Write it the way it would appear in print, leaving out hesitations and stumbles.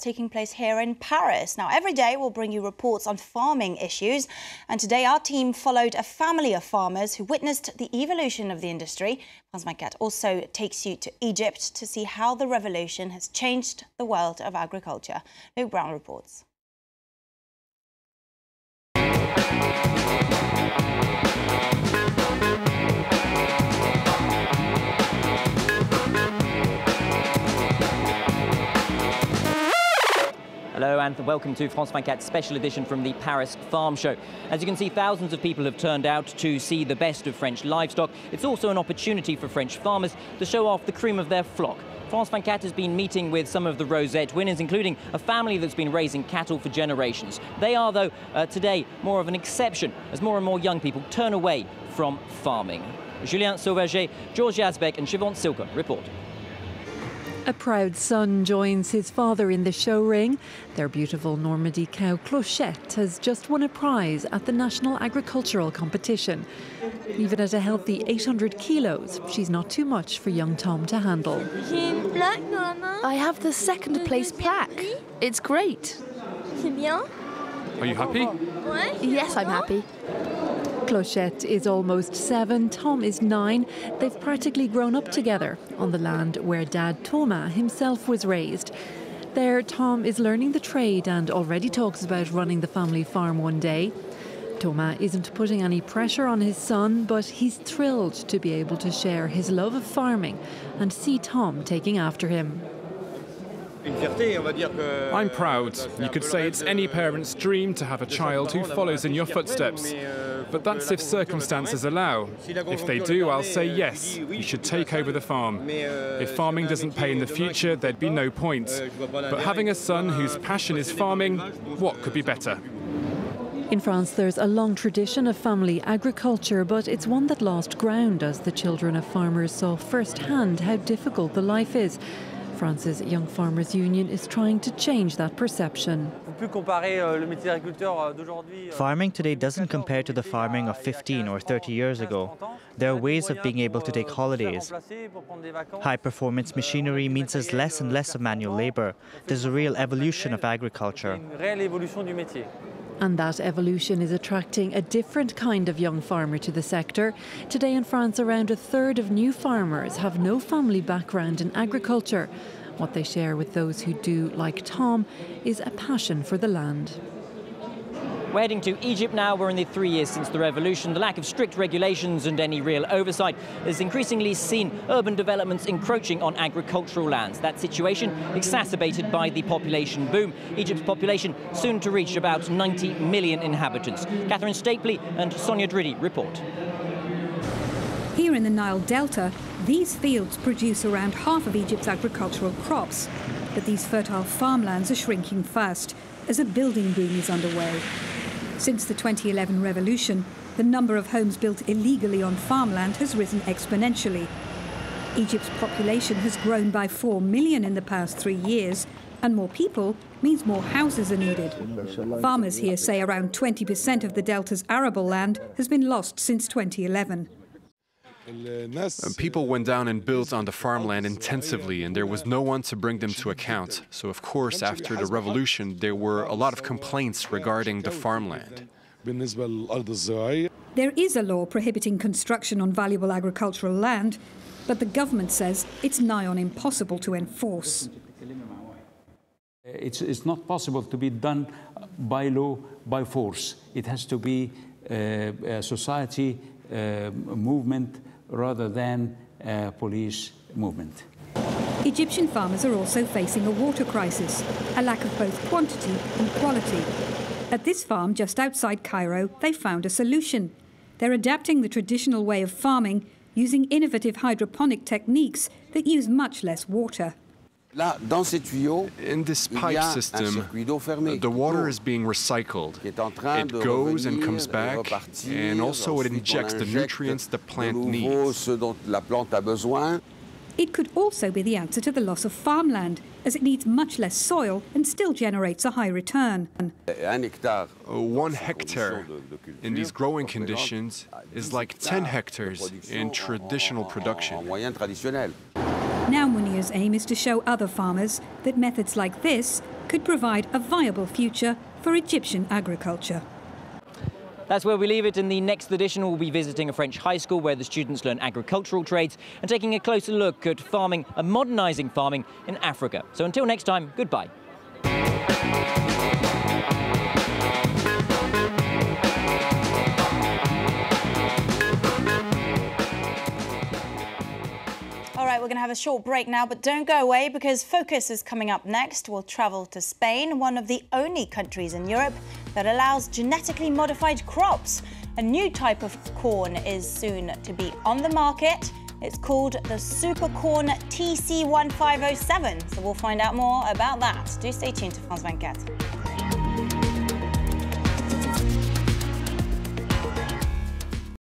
Taking place here in Paris. Now, every day we'll bring you reports on farming issues, and today our team followed a family of farmers who witnessed the evolution of the industry. France 24 also takes you to Egypt to see how the revolution has changed the world of agriculture. Luke Brown reports. Hello and welcome to France 24's special edition from the Paris Farm Show. As you can see, thousands of people have turned out to see the best of French livestock. It's also an opportunity for French farmers to show off the cream of their flock. France 24 has been meeting with some of the Rosette winners, including a family that's been raising cattle for generations. They are, though, today more of an exception as more and more young people turn away from farming. Julien Sauvager, Georges Yazbek and Siobhan Silka report. A proud son joins his father in the show ring. Their beautiful Normandy cow Clochette has just won a prize at the National Agricultural Competition. Even at a healthy 800 kilos, she's not too much for young Tom to handle. I have the second place plaque. It's great. Are you happy? Yes, I'm happy. Clochette is almost 7, Tom is 9. They've practically grown up together on the land where Dad Thomas himself was raised. There, Tom is learning the trade and already talks about running the family farm one day. Thomas isn't putting any pressure on his son, but he's thrilled to be able to share his love of farming and see Tom taking after him. I'm proud. You could say it's any parent's dream to have a child who follows in your footsteps. But that's if circumstances allow. If they do, I'll say yes, you should take over the farm. If farming doesn't pay in the future, there'd be no point. But having a son whose passion is farming, what could be better? In France, there's a long tradition of family agriculture, but it's one that lost ground as the children of farmers saw firsthand how difficult the life is. France's Young Farmers Union is trying to change that perception. Farming today doesn't compare to the farming of 15 or 30 years ago. There are ways of being able to take holidays. High-performance machinery means there's less and less of manual labor. There's a real evolution of agriculture. And that evolution is attracting a different kind of young farmer to the sector. Today in France, around a third of new farmers have no family background in agriculture. What they share with those who do, like Tom, is a passion for the land. We're heading to Egypt now. We're in the 3 years since the revolution. The lack of strict regulations and any real oversight has increasingly seen urban developments encroaching on agricultural lands. That situation exacerbated by the population boom. Egypt's population soon to reach about 90 million inhabitants. Catherine Stapley and Sonia Driddy report. Here in the Nile Delta, these fields produce around half of Egypt's agricultural crops. But these fertile farmlands are shrinking fast as a building boom is underway. Since the 2011 revolution, the number of homes built illegally on farmland has risen exponentially. Egypt's population has grown by 4 million in the past 3 years, and more people means more houses are needed. Farmers here say around 20% of the Delta's arable land has been lost since 2011. People went down and built on the farmland intensively, and there was no one to bring them to account. So, of course, after the revolution, there were a lot of complaints regarding the farmland. There is a law prohibiting construction on valuable agricultural land, but the government says it's nigh on impossible to enforce. It's not possible to be done by law, by force. It has to be a society movement rather than a police movement. Egyptian farmers are also facing a water crisis, a lack of both quantity and quality. At this farm just outside Cairo, they found a solution. They're adapting the traditional way of farming using innovative hydroponic techniques that use much less water. In this pipe system, the water is being recycled. It goes and comes back, and also it injects the nutrients the plant needs. It could also be the answer to the loss of farmland, as it needs much less soil and still generates a high return. 1 hectare in these growing conditions is like 10 hectares in traditional production. Now Munir's aim is to show other farmers that methods like this could provide a viable future for Egyptian agriculture. That's where we leave it. In the next edition, we'll be visiting a French high school where the students learn agricultural trades and taking a closer look at farming and modernising farming in Africa. So until next time, goodbye. All right, we're going to have a short break now, but don't go away because Focus is coming up next. We'll travel to Spain, one of the only countries in Europe that allows genetically modified crops. A new type of corn is soon to be on the market. It's called the Super Corn TC1507. So we'll find out more about that. Do stay tuned to France 24.